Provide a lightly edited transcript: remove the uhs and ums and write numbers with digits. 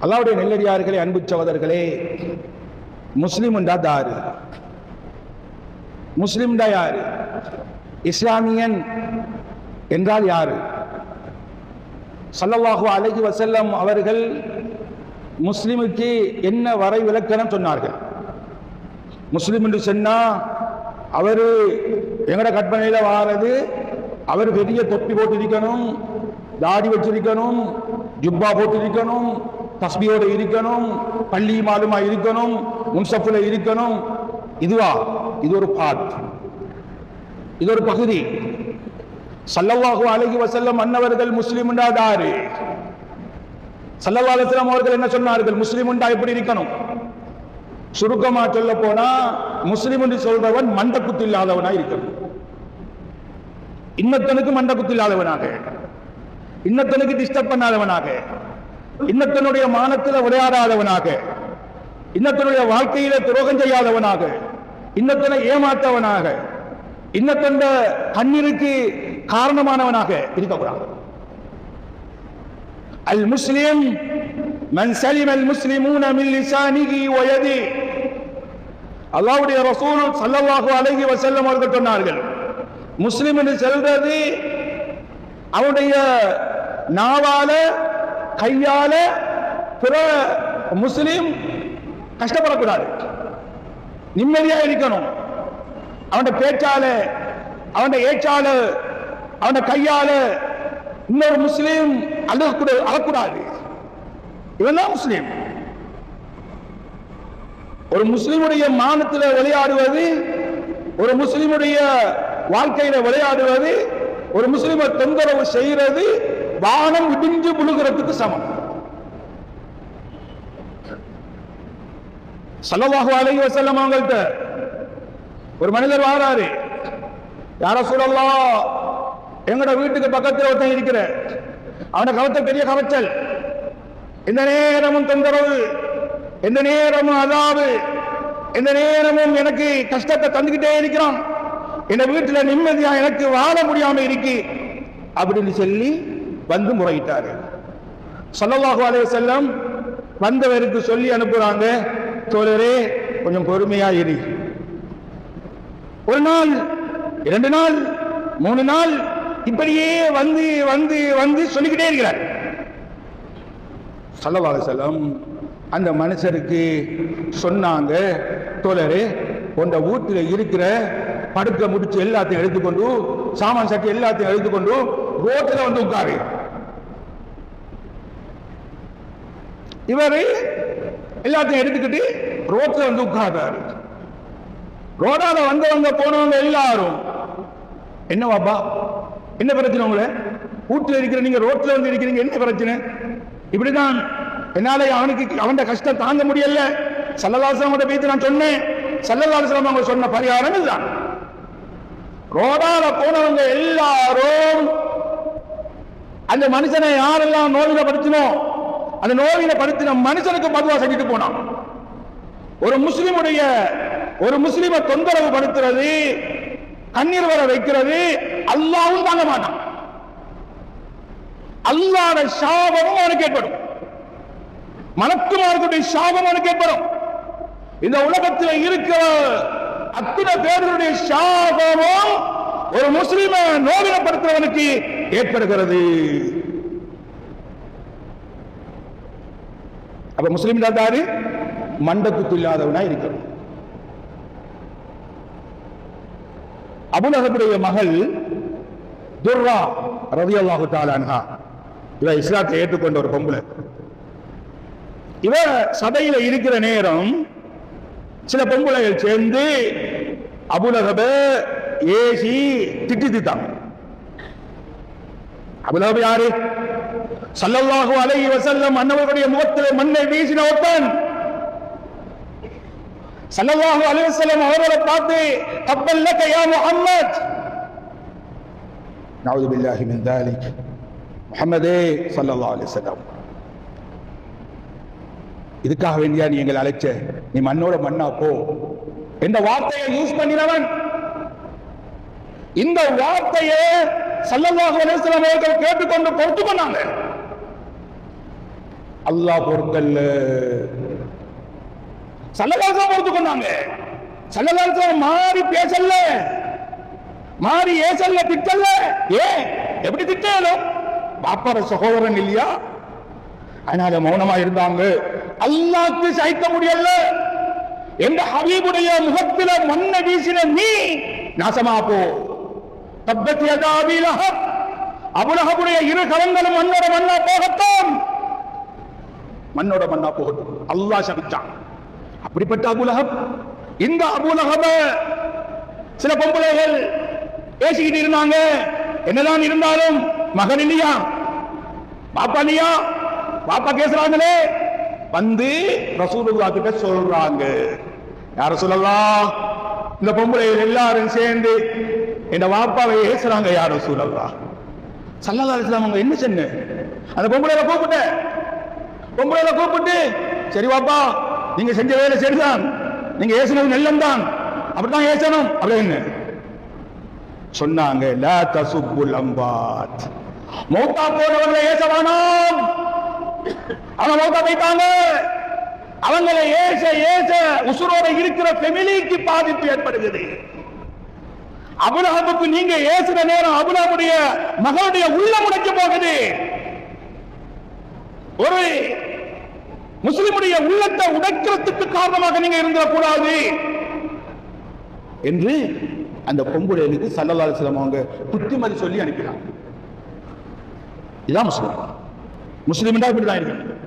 அல்லாஹ்வுடைய நெல்லடியார்களே, அன்பு சகோதரர்களே, முஸ்லிம் தாரு. முஸ்லிம் யாரு? இஸ்லாமியன் என்றால் யாரு? ஸல்லல்லாஹு அலைஹி வஸல்லம் அவர்கள் முஸ்லிமுக்கு என்ன வரை விலக்கணம் சொன்னார்கள்? முஸ்லிம் என்று சொன்னா அவரு எங்கட கற்பனையில வாரது, அவர் பெரிய தொப்பி போட்டிருக்கணும், தாடி வச்சிருக்கணும், ஜுப்பா போட்டிருக்கணும், தஸ்பியோட இருக்கணும், பள்ளி மாலுமா இருக்கணும், முன்சப்புல இருக்கணும். இதுவா? இது ஒரு பார்ட், இது ஒரு பகுதி. ஸல்லல்லாஹு அலைஹி வஸல்லம் அன்னவர்கள் முஸ்லிம் தாரு. ஸல்லல்லாஹு அலைஹி வஸல்லம் அவர்கள் என்ன சொன்னார்கள்? முஸ்லிம் எப்படி இருக்கணும்? சுருக்கமா சொல்ல போனா, முஸ்லிம் என்று சொல்றவன் மண்டக்குத்து இல்லாதவனாக இருக்கணும். இன்னத்தனுக்கு மண்டக்குத்து இல்லாதவனாக, இன்னத்தனுக்கு டிஸ்டர்ப் பண்ணாதவனாக, இன்னத்தனுடைய மானத்தில் விளையாடாதவனாக, இன்னத்தனுடைய வாழ்க்கையில துரோகம் செய்யாதவனாக, இன்னத்தனை ஏமாத்தவனாக, இன்னத்தந்த கண்ணீருக்கு காரணமானவனாக இருக்கக்கூடாது. அல் முஸ்லிம் மன் சலிம அல் முஸ்லிமூன மின் லிசானிஹி வ யதிஹி. அல்லாஹ்வுடைய ரசூல் ஸல்லல்லாஹு அலைஹி வஸல்லம் அவர்கள் சொன்னார்கள், முஸ்லிம் என்று சொல்றது அவனுடைய நாவால கையால பிற முஸ்லிம் கஷ்டப்படக்கூடாது, நிம்மதியா இருக்கணும். அவனுடைய பேச்சால, அவனுடைய ஏச்சால, அவனுடைய கையால இன்னொரு முஸ்லிம் அழக்கூடாது. இவன் தான் முஸ்லிம். ஒரு முஸ்லிமுடைய மானத்தில் விளையாடுவது, ஒரு முஸ்லிமுடைய வாழ்க்கையில விளையாடுவது, ஒரு முஸ்லிமை தொந்தரவு செய்கிறது வானம் இடிஞ்சு புழுகிறதுக்கு சமம். ஸல்லல்லாஹு அலைஹி வஸல்லம் அவங்கள்ட்ட ஒரு மனிதர் வாராரு. யா ரசூலல்லாஹ், எங்கட வீட்டுக்கு பக்கத்தில் ஒருத்தன் இருக்கிற, அவன கவச்சல் பெரிய கவச்சல், எந்த நேரமும் தொந்தரவு, எந்த நேரமும் அதாவது, எந்த நேரமும் எனக்கு கஷ்டத்தை தந்துகிட்டே இருக்கிறான், என் வீட்டுல நிம்மதியா எனக்கு வாழ முடியாம இருக்கு அப்படின்னு சொல்லி வந்து முறையிட்டாரு. ஸல்லல்லாஹு அலைஹி வஸல்லம் வந்தவருக்கு சொல்லி அனுப்புறாங்க, தோழரே கொஞ்சம் பொறுமையா இரு. ஒரு நாள், 2 நாள், 3 நாள் இப்படியே வந்து வந்து வந்து சொல்லிக்கிட்டே இருக்கிறார். ஸல்லல்லாஹு அலைஹி வஸல்லம் அந்த மனுஷருக்கு சொன்னாங்க, தோழரே உண்ட வீட்டில் இருக்கிற படுக்க முடிச்சு எல்லாத்தையும் எடுத்துக்கொண்டு, சாமான் சட்டி எல்லாத்தையும் எடுத்துக்கொண்டு ரோட்டில் வந்து உட்காரு. இவரு எல்லாத்தையும் எடுத்துக்கிட்டு ரோட்ல வந்து உட்கார்றாரு. ரோடால வந்தவங்க போனவங்க எல்லாரும், என்ன வாப்பா, என்ன பிரச்சனை உங்களை? வீட்டில் இருக்கிற நீங்க ரோட்ல வந்து இருக்கிறீங்க, என்ன பிரச்சனை? இப்படிதான் என்னால அவனுக்கு அவன் கஷ்டம் தாங்க முடியல. ஸல்லல்லாஹு அலைஹி வஸல்லம் பேசி நான் சொன்னேன். ஸல்லல்லாஹு அலைஹி வஸல்லம் அவங்க சொன்ன பரிகாரம் இதுதான். ரோடால போனவங்க எல்லாரும் அந்த மனுஷனை யாரெல்லாம் நோயில படுத்தினோ அந்த நோயில படுத்தின மனுஷனுக்கு பதுவா செஞ்சுட்டு போனான். ஒரு முஸ்லிமுடைய, ஒரு முஸ்லிமை தொந்தரவு படுத்துறது, கண்ணீர் வர வைக்கிறது அல்லாஹ்வும் தாங்க மாட்டான். அல்லாஹ்வுடைய சாபமும் அவனுக்கு ஏற்படும், மலக்குமார்களுடைய சாபம் அவனுக்கு ஏற்படும். இந்த உலகத்தில் இருக்கிற அத்தனை பேர்களுடைய சாபமும் ஒரு முஸ்லிமை நோவினப்படுத்துறவனுக்கு ஏற்படுகிறது. அப்ப முஸ்லிம் தாரு மண்டக்குத்து இல்லாதவனா இருக்கணும். அபூலஹபுடைய மகள் துர்ரா ரலியல்லாஹு தஆலா அன்ஹா, இவ இஸ்லாத்தை ஏற்றுக்கொண்ட ஒரு பொம்பளை. இவ சபையில இருக்கிற நேரம் சில பொம்பளைகள் சேர்ந்து அபூலஹப ஏசி திட்டாங்க. அபூலஹப் யாரு? ஸல்லல்லாஹு அலைஹி வஸல்லம் அன்னவருடைய முகத்திலே மண்ணை வீசின ஒருத்தன். ஸல்லல்லாஹு அலைஹி வஸல்லம் அவரை பார்த்து தப்பல் லக யா முஹம்மத், நஊது பில்லாஹி மின் தாலிக், முஹம்மதே ஸல்லல்லாஹு அலைஹி வஸல்லம், இதுக்காக வேண்டியா நீ எங்களை அழைச்ச? நீ மண்ணோட மண்ணா போ என்ற வார்த்தையை யூஸ் பண்ணினவன். இந்த வார்த்தையை ஸல்லல்லாஹு அலைஹி வஸல்லம் அவர்கள் கேட்டுக்கொண்டு பொறுத்து பண்ணாங்க. அல்லாஹ் பொறுக்கல்ல. சல்லல்லாஹு பொறுத்து கொண்டாங்க. சல்லல்லாஹு மாறி பேசல, மாறி ஏசல்ல, திட்டல்ல. ஏன் எப்படி திட்டலும்? பாப்பார சகோதரன் இல்லையா? அதனால மௌனமா இருந்தாங்க. அல்லாஹ்க்கு சகிக்க முடியல. எந்த ஹபீபுடைய முகத்தில மண்ண வீசின நீ நாசமா போ. தப்பத் யதா அபீ லஹப், அபூ லஹபுடைய இரு கரங்களும் மண்ணோட மண்ணா போகட்டும், மண்ணோட மண்ணா போகட்டும். அல்லாஹ் சபிச்சான். அப்படிப்பட்ட அபூ லஹப், இந்த அபூ லஹப சில பொம்பளைகள் பேசிக்கிட்டு இருந்தாங்க. என்னதான் இருந்தாலும் மகன் இல்லையா, பாப்பா இல்லையா, பாப்பா பேசுறாங்களே, வந்து ரசூலுல்லாஹ் கிட்ட சொல்றாங்க, யா ரசூலல்லாஹ், இந்த பொம்பளைகள் எல்லாரும் சேர்ந்து இந்த வாப்பாவை ஏசுறாங்க, யா ரசூலல்லாஹ். ஸல்லல்லாஹு அலைஹி வஸல்லம் அவங்க என்ன சொன்ன? அந்த பொம்பளையில கூப்பிட்டு, சரி வாப்பா, நீங்க செஞ்ச வேலை சரிதான், நீங்க ஏசுனது நல்லம் தான், அப்படித்தான் ஏசணும் அப்படின்னு சொன்னாங்க. லா தசுப்புல் அம்வாத், மௌத்தா போனவர்களை ஏசவானாம். அவங்க மௌத்தா போயிட்டாங்க, அவங்களை ஏச உசுரோட இருக்கிற ஃபேமிலிக்கு பாதிப்பு ஏற்படுகிறது. அபூ லஹபுக்கு நீங்க ஏசுற நேரம் அபூ லஹபுடைய மகளுடைய உள்ளம் உடைச்சு போகுது. ஒரு முஸ்லிமுடைய உள்ளத்தை உடைக்கிறதுக்கு காரணமாக நீங்க இருந்துடக்கூடாது என்று அந்த பொம்புடையனுக்கு ஸல்லல்லாஹு அலைஹி வஸல்லம் அவங்க புத்திமதி சொல்லி அனுப்பினாங்க. இதான் முஸ்லிம். முஸ்லிம் இப்படிதான் இருக்கு.